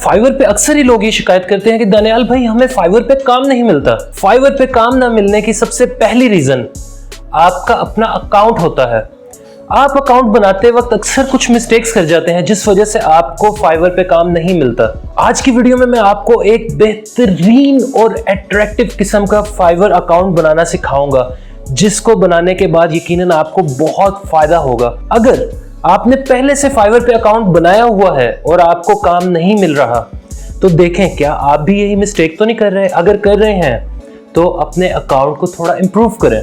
Fibre पे अक्सर ही लोग ये शिकायत करते हैं कि दानियाल भाई हमें फाइवर पे काम नहीं मिलता। फाइवर पे काम ना मिलने की सबसे पहली रीजन आपका अपना अकाउंट होता है। आप अकाउंट बनाते वक्त अक्सर कुछ मिस्टेक्स कर जाते हैं जिस वजह से आपको फाइवर पे काम नहीं मिलता। आज की वीडियो में मैं आपको एक बेहतरीन और अट्रैक्टिव किस्म का फाइवर अकाउंट बनाना सिखाऊंगा, जिसको बनाने के बाद यकीनन आपको बहुत फायदा होगा। अगर आपने पहले से फाइवर पे अकाउंट बनाया हुआ है और आपको काम नहीं मिल रहा तो देखें क्या आप भी यही मिस्टेक तो नहीं कर रहे। अगर कर रहे हैं तो अपने अकाउंट को थोड़ा इंप्रूव करें।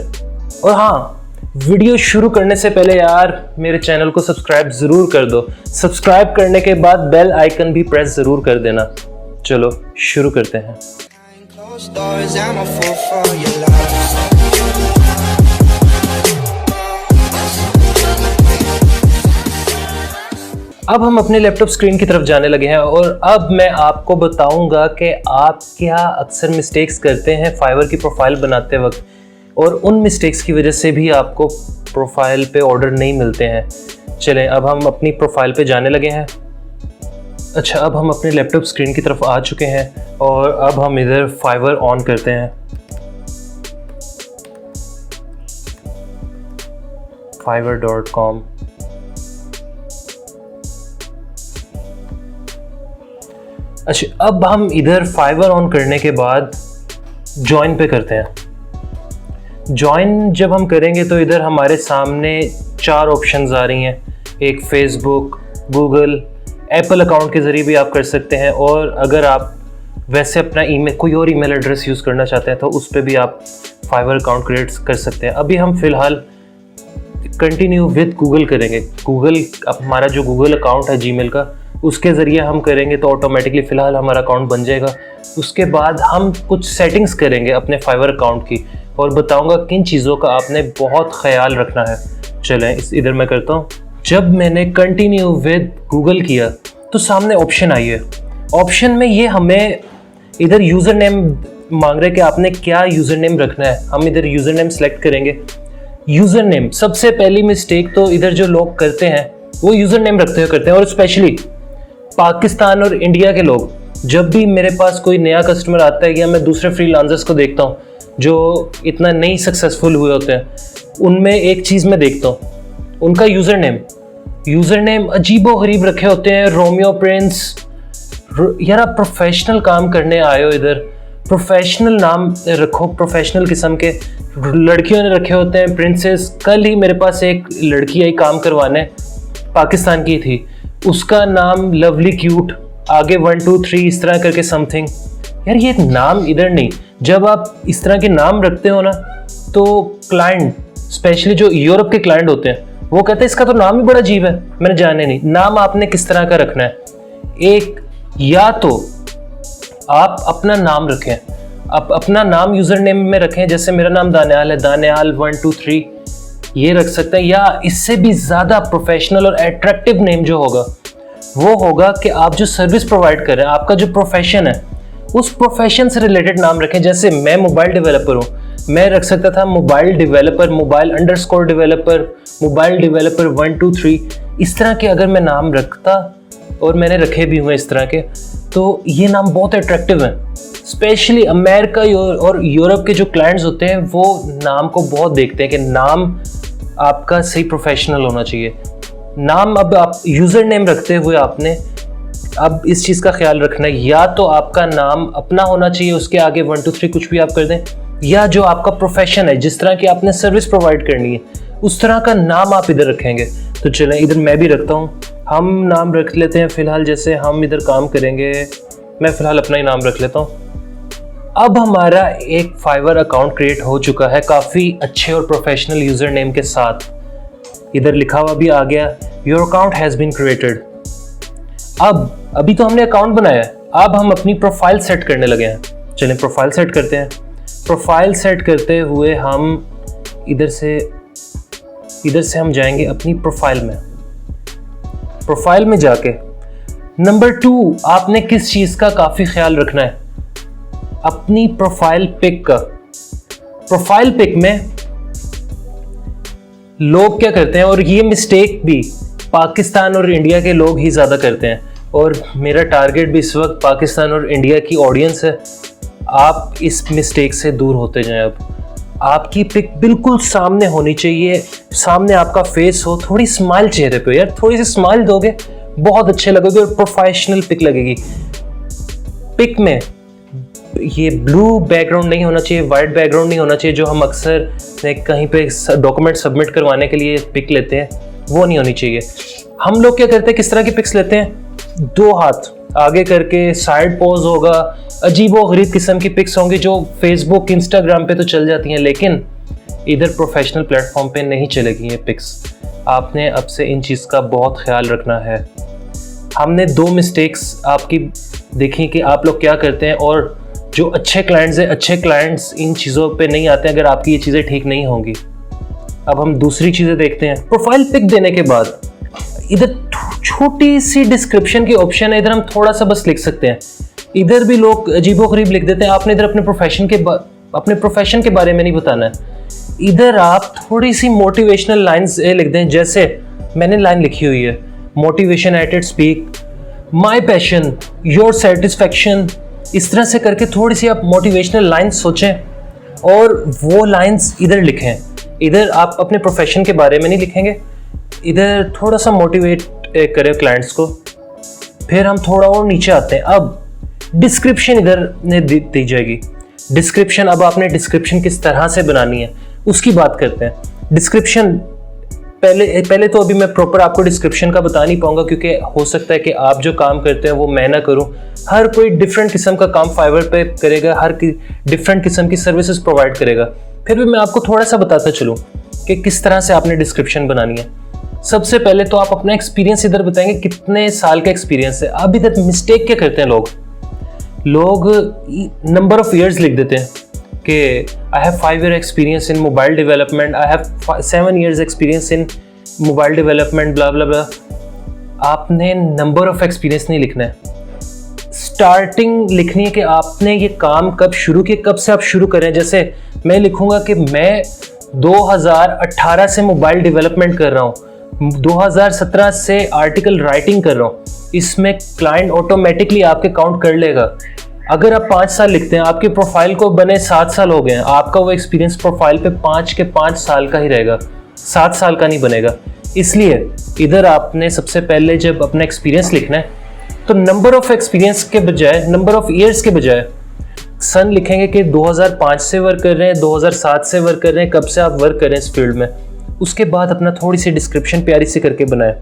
और हाँ, वीडियो शुरू करने से पहले यार मेरे चैनल को सब्सक्राइब जरूर कर दो। सब्सक्राइब करने के बाद बेल आइकन भी प्रेस जरूर कर देना। चलो शुरू करते हैं। अब हम अपने लैपटॉप स्क्रीन की तरफ जाने लगे हैं और अब मैं आपको बताऊंगा कि आप क्या अक्सर मिस्टेक्स करते हैं फाइवर की प्रोफाइल बनाते वक्त, और उन मिस्टेक्स की वजह से भी आपको प्रोफाइल पे ऑर्डर नहीं मिलते हैं। चलें अब हम अपनी प्रोफाइल पे जाने लगे हैं। अच्छा, अब हम अपने लैपटॉप स्क्रीन की तरफ आ चुके हैं और अब हम इधर फाइवर ऑन करते हैं। fiverr.com। अच्छा, अब हम इधर फाइवर ऑन करने के बाद ज्वाइन पे करते हैं। ज्वाइन जब हम करेंगे तो इधर हमारे सामने 4 ऑप्शंस आ रही हैं। एक फेसबुक, गूगल, एप्पल अकाउंट के ज़रिए भी आप कर सकते हैं, और अगर आप वैसे अपना ईमेल कोई और ईमेल एड्रेस यूज़ करना चाहते हैं तो उस पर भी आप फाइवर अकाउंट क्रिएट कर सकते हैं। अभी हम फ़िलहाल कंटिन्यू विद गूगल करेंगे। गूगल, हमारा जो गूगल अकाउंट है जीमेल का, उसके ज़रिए हम करेंगे तो ऑटोमेटिकली फ़िलहाल हमारा अकाउंट बन जाएगा। उसके बाद हम कुछ सेटिंग्स करेंगे अपने फाइवर अकाउंट की और बताऊंगा किन चीज़ों का आपने बहुत ख्याल रखना है। चलें इधर मैं करता हूँ। जब मैंने कंटिन्यू विद गूगल किया तो सामने ऑप्शन आई है। ऑप्शन में ये हमें इधर यूज़र नेम मांग रहे कि आपने क्या यूज़र नेम रखना है। हम इधर यूज़र नेम सेलेक्ट करेंगे। यूज़र नेम, सबसे पहली मिस्टेक तो इधर जो लोग करते हैं वो यूज़र नेम रखते हैं, और स्पेशली पाकिस्तान और इंडिया के लोग। जब भी मेरे पास कोई नया कस्टमर आता है या मैं दूसरे फ्रीलांसर्स को देखता हूँ जो इतना नहीं सक्सेसफुल हुए होते हैं, उनमें एक चीज़ मैं देखता हूँ, उनका यूज़र नेम अजीबो गरीब रखे होते हैं। Romeo Prince. यार आप प्रोफेशनल काम करने आए हो, इधर प्रोफेशनल नाम रखो। प्रोफेशनल किस्म के लड़कियों ने रखे होते हैं प्रिंसेस। कल ही मेरे पास एक लड़की आई काम करवाने, पाकिस्तान की थी। उसका नाम लवली क्यूट, आगे 1 2 3 इस तरह करके समथिंग। यार ये नाम इधर नहीं। जब आप इस तरह के नाम रखते हो ना तो क्लाइंट, स्पेशली जो यूरोप के क्लाइंट होते हैं, वो कहते हैं इसका तो नाम ही बड़ा अजीब है, मैंने जाने नहीं। नाम आपने किस तरह का रखना है, एक या तो आप अपना नाम रखें, आप अपना नाम यूज़र नेम में रखें। जैसे मेरा नाम दानियाल है, दानियाल 1 2 3 ये रख सकते हैं। या इससे भी ज़्यादा प्रोफेशनल और एट्रैक्टिव नेम जो होगा वो होगा कि आप जो सर्विस प्रोवाइड कर रहे हैं, आपका जो प्रोफेशन है उस प्रोफेशन से रिलेटेड नाम रखें। जैसे मैं मोबाइल डेवलपर हूँ, मैं रख सकता था mobile developer, mobile _developer, mobile developer 1 2 3 इस तरह के अगर मैं नाम रखता, और मैंने रखे भी हुए इस तरह के, तो ये नाम बहुत अट्रैक्टिव हैं। स्पेशली अमेरिका और यूरोप के जो क्लाइंट्स होते हैं वो नाम को बहुत देखते हैं कि नाम आपका सही प्रोफेशनल होना चाहिए। नाम, अब आप यूज़र नेम रखते हुए आपने अब इस चीज़ का ख्याल रखना है, या तो आपका नाम अपना होना चाहिए, उसके आगे 1 2 3 कुछ भी आप कर दें, या जो आपका प्रोफेशन है, जिस तरह की आपने सर्विस प्रोवाइड करनी है उस तरह का नाम आप इधर रखेंगे। तो चलें इधर मैं भी रखता हूँ। हम नाम रख लेते हैं फ़िलहाल, जैसे हम इधर काम करेंगे, मैं फ़िलहाल अपना ही नाम रख लेता हूँ। अब हमारा एक फाइवर अकाउंट क्रिएट हो चुका है काफ़ी अच्छे और प्रोफेशनल यूज़र नेम के साथ। इधर लिखा हुआ भी आ गया, your account has been created. अब अभी तो हमने अकाउंट बनाया है, अब हम अपनी प्रोफाइल सेट करने लगे हैं। चलिए प्रोफाइल सेट करते हैं। प्रोफाइल सेट करते हुए हम इधर से हम जाएंगे अपनी प्रोफाइल में। प्रोफाइल में जाके नंबर 2 आपने किस चीज़ का काफ़ी ख्याल रखना है, अपनी प्रोफाइल पिक का। प्रोफाइल पिक में लोग क्या करते हैं, और ये मिस्टेक भी पाकिस्तान और इंडिया के लोग ही ज़्यादा करते हैं, और मेरा टारगेट भी इस वक्त पाकिस्तान और इंडिया की ऑडियंस है। आप इस मिस्टेक से दूर होते जाएं। अब आपकी पिक बिल्कुल सामने होनी चाहिए, सामने आपका फेस हो, थोड़ी स्माइल चेहरे पे, यार थोड़ी सी स्माइल दोगे बहुत अच्छे लगोगे और प्रोफेशनल पिक लगेगी। पिक में ये ब्लू बैकग्राउंड नहीं होना चाहिए, वाइट बैकग्राउंड नहीं होना चाहिए जो हम अक्सर कहीं पे डॉक्यूमेंट सबमिट करवाने के लिए पिक लेते हैं, वो नहीं होनी चाहिए। हम लोग क्या करते हैं, किस तरह की पिक्स लेते हैं, 2 हाथ आगे करके साइड पोज होगा, अजीबो गरीब किस्म की पिक्स होंगी जो फेसबुक इंस्टाग्राम पे तो चल जाती हैं, लेकिन इधर प्रोफेशनल प्लेटफॉर्म पे नहीं चलेगी ये पिक्स। आपने अब से इन चीज़ का बहुत ख्याल रखना है। हमने 2 मिस्टेक्स आपकी देखी कि आप लोग क्या करते हैं, और जो अच्छे क्लाइंट्स हैं, अच्छे क्लाइंट्स इन चीज़ों पे नहीं आते अगर आपकी ये चीज़ें ठीक नहीं होंगी। अब हम दूसरी चीज़ें देखते हैं। प्रोफाइल पिक देने के बाद इधर छोटी सी डिस्क्रिप्शन की ऑप्शन है, इधर हम थोड़ा सा बस लिख सकते हैं। इधर भी लोग अजीबोगरीब लिख देते हैं। आपने इधर अपने प्रोफेशन के बारे में नहीं बताना है। इधर आप थोड़ी सी मोटिवेशनल लाइंस लिख दें, जैसे मैंने लाइन लिखी हुई है, motivation at its peak, my passion, your satisfaction. इस तरह से करके थोड़ी सी आप मोटिवेशनल लाइंस सोचें और वो लाइंस इधर लिखें। इधर आप अपने प्रोफेशन के बारे में नहीं लिखेंगे, इधर थोड़ा सा मोटिवेट करें क्लाइंट्स को। फिर हम थोड़ा और नीचे आते हैं। अब डिस्क्रिप्शन इधर दी जाएगी। डिस्क्रिप्शन, अब आपने डिस्क्रिप्शन किस तरह से बनानी है उसकी बात करते हैं। डिस्क्रिप्शन पहले तो अभी मैं प्रॉपर आपको डिस्क्रिप्शन का बता नहीं पाऊंगा, क्योंकि हो सकता है कि आप जो काम करते हैं वो मैं ना करूं। हर कोई डिफरेंट किस्म का काम फाइवर पे करेगा, हर डिफरेंट किस्म की सर्विसेज प्रोवाइड करेगा। फिर भी मैं आपको थोड़ा सा बताता चलूं कि किस तरह से आपने डिस्क्रिप्शन बनानी है। सबसे पहले तो आप अपना एक्सपीरियंस इधर बताएंगे, कितने साल का एक्सपीरियंस है। अब इधर मिस्टेक क्या करते हैं लोग नंबर ऑफ ईयर्स लिख देते हैं कि I have 5 year experience in mobile development, I have 7 years experience in mobile development, blah blah blah. आपने नंबर ऑफ एक्सपीरियंस नहीं लिखना है, स्टार्टिंग लिखनी है कि आपने ये काम कब शुरू किया, कब से आप शुरू करें। जैसे मैं लिखूंगा कि मैं 2018 से मोबाइल डेवलपमेंट कर रहा हूँ, 2017 से आर्टिकल राइटिंग कर रहा हूँ। इसमें क्लाइंट ऑटोमेटिकली आपके काउंट कर लेगा। अगर आप 5 साल लिखते हैं, आपके प्रोफाइल को बने 7 साल हो गए हैं, आपका वो एक्सपीरियंस प्रोफाइल पे 5 के 5 साल का ही रहेगा, 7 साल का नहीं बनेगा। इसलिए इधर आपने सबसे पहले जब अपना एक्सपीरियंस लिखना है तो नंबर ऑफ एक्सपीरियंस के बजाय, नंबर ऑफ ईयर्स के बजाय सन लिखेंगे कि 2005 से वर्क कर रहे हैं, 2007 से वर्क कर रहे हैं, कब से आप वर्क कर रहे हैं इस फील्ड में। उसके बाद अपना थोड़ी सी डिस्क्रिप्शन प्यारी सी करके बनाएं।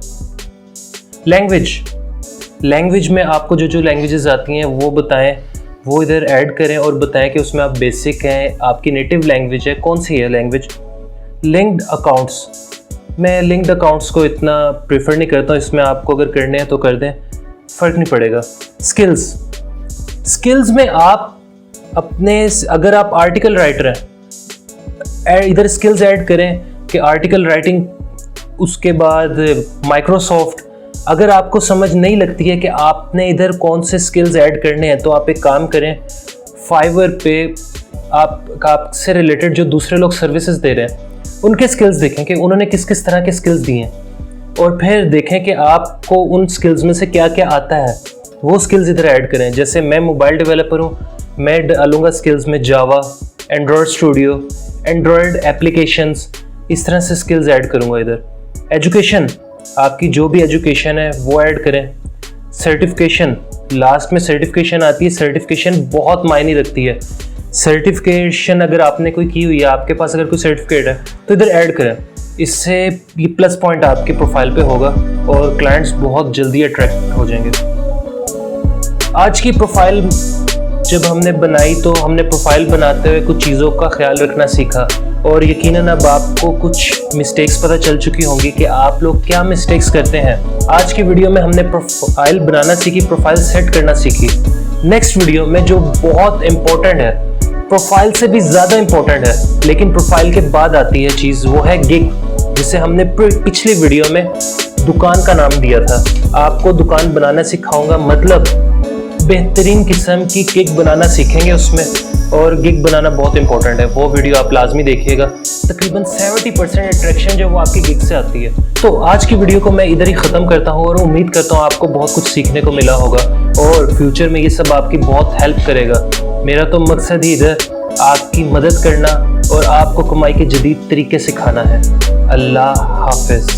लैंग्वेज में आपको जो लैंग्वेजेस आती हैं वो बताएं, वो इधर ऐड करें और बताएं कि उसमें आप बेसिक हैं, आपकी नेटिव लैंग्वेज है, कौन सी है लैंग्वेज। लिंक्ड अकाउंट्स, मैं लिंक्ड अकाउंट्स को इतना प्रेफर नहीं करता हूँ, इसमें आपको अगर करने हैं तो कर दें, फ़र्क नहीं पड़ेगा। स्किल्स में आप अपने, अगर आप आर्टिकल राइटर हैं, इधर स्किल्स ऐड करें कि आर्टिकल राइटिंग, उसके बाद माइक्रोसॉफ्ट। अगर आपको समझ नहीं लगती है कि आपने इधर कौन से स्किल्स ऐड करने हैं, तो आप एक काम करें, फाइवर पे आपसे रिलेटेड जो दूसरे लोग सर्विसेज दे रहे हैं उनके स्किल्स देखें कि उन्होंने किस किस तरह के स्किल्स दिए हैं, और फिर देखें कि आपको उन स्किल्स में से क्या क्या आता है, वो स्किल्स इधर ऐड करें। जैसे मैं मोबाइल डेवलपर हूँ, मैं डालूंगा स्किल्स में जावा, एंड्रॉयड स्टूडियो, एंड्रॉयड एप्लीकेशंस, इस तरह से स्किल्स ऐड करूँगा इधर। एजुकेशन, आपकी जो भी एजुकेशन है वो ऐड करें। सर्टिफिकेशन, लास्ट में सर्टिफिकेशन आती है, सर्टिफिकेशन बहुत मायने रखती है। सर्टिफिकेशन अगर आपने कोई की हुई है, आपके पास अगर कोई सर्टिफिकेट है तो इधर ऐड करें। इससे ये प्लस पॉइंट आपके प्रोफाइल पे होगा और क्लाइंट्स बहुत जल्दी अट्रैक्ट हो जाएंगे। आज की प्रोफाइल जब हमने बनाई तो हमने प्रोफाइल बनाते हुए कुछ चीज़ों का ख्याल रखना सीखा, और यकीनन अब आपको कुछ मिस्टेक्स पता चल चुकी होंगी कि आप लोग क्या मिस्टेक्स करते हैं। आज की वीडियो में हमने प्रोफाइल बनाना सीखी, प्रोफाइल सेट करना सीखी। नेक्स्ट वीडियो में जो बहुत इंपॉर्टेंट है, प्रोफाइल से भी ज़्यादा इंपॉर्टेंट है लेकिन प्रोफाइल के बाद आती है चीज़, वो है गिग, जिसे हमने पिछली वीडियो में दुकान का नाम दिया था। आपको दुकान बनाना सिखाऊंगा, मतलब बेहतरीन किस्म की किक बनाना सीखेंगे उसमें, और गिग बनाना बहुत इंपॉर्टेंट है। वो वीडियो आप लाजमी देखिएगा। तकरीबन 70% अट्रैक्शन जो वो आपकी गिग से आती है। तो आज की वीडियो को मैं इधर ही ख़त्म करता हूँ और उम्मीद करता हूँ आपको बहुत कुछ सीखने को मिला होगा और फ्यूचर में ये सब आपकी बहुत हेल्प करेगा। मेरा तो मकसद ही इधर आपकी मदद करना और आपको कमाई के जदीद तरीके सिखाना है। अल्लाह हाफिज़।